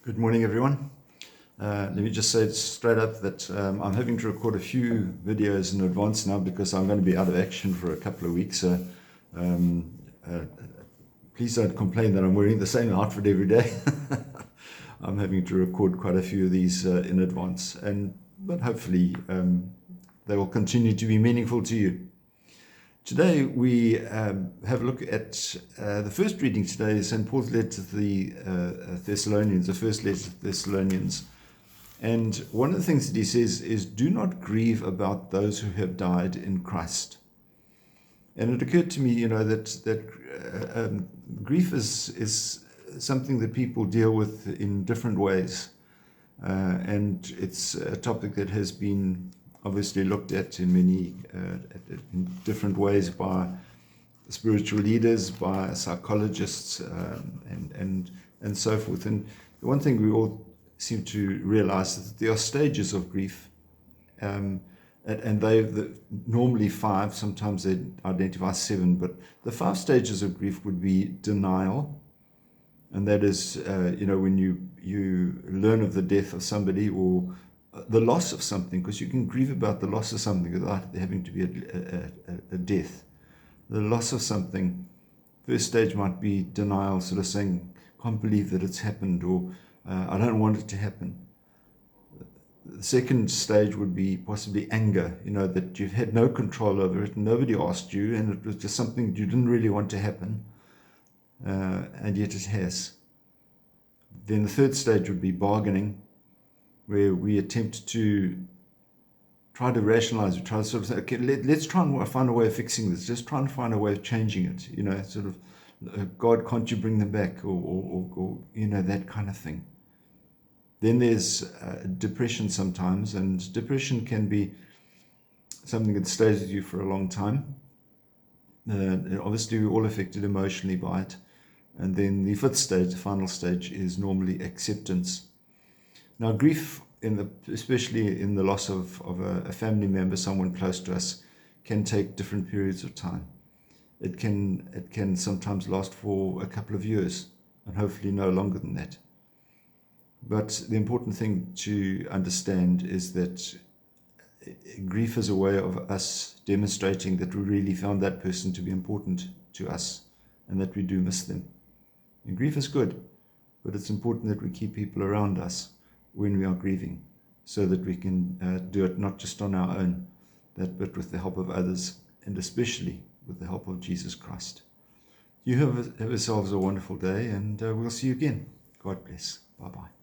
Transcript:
Good morning, everyone. Let me just say straight up that I'm having to record a few videos in advance now because I'm going to be out of action for a couple of weeks. Um, uh, Please don't complain that I'm wearing the same outfit every day. I'm having to record quite a few of these in advance, but hopefully they will continue to be meaningful to you. Today we have a look at the first reading today is St. Paul's letter to the Thessalonians, the first letter to the Thessalonians. And one of the things that he says is, do not grieve about those who have died in Christ. And it occurred to me, that grief is something that people deal with in different ways. And it's a topic that has been obviously looked at in many in different ways by spiritual leaders, by psychologists, and so forth. And the one thing we all seem to realize is that there are stages of grief, and normally 5, sometimes they identify 7, but the 5 stages of grief would be denial, and that is when you learn of the death of somebody or the loss of something, because you can grieve about the loss of something without there having to be a death. The loss of something, first stage might be denial, sort of saying, can't believe that it's happened, or I don't want it to happen. The second stage would be possibly anger, that you've had no control over it, nobody asked you, and it was just something you didn't really want to happen, and yet it has. Then the third stage would be bargaining, where we attempt to try to rationalize, we try to sort of say, okay, let's try and find a way of fixing this, just try and find a way of changing it, sort of, God, can't you bring them back, or that kind of thing. Then there's depression sometimes, and depression can be something that stays with you for a long time. Obviously, we're all affected emotionally by it. And then the 5th stage, the final stage, is normally acceptance. Now, grief, especially in the loss of a family member, someone close to us, can take different periods of time. It can sometimes last for a couple of years, and hopefully no longer than that. But the important thing to understand is that grief is a way of us demonstrating that we really found that person to be important to us, and that we do miss them. And grief is good, but it's important that we keep people around us when we are grieving, so that we can do it not just on our own, but with the help of others, and especially with the help of Jesus Christ. You have yourselves a wonderful day, and we'll see you again. God bless. Bye-bye.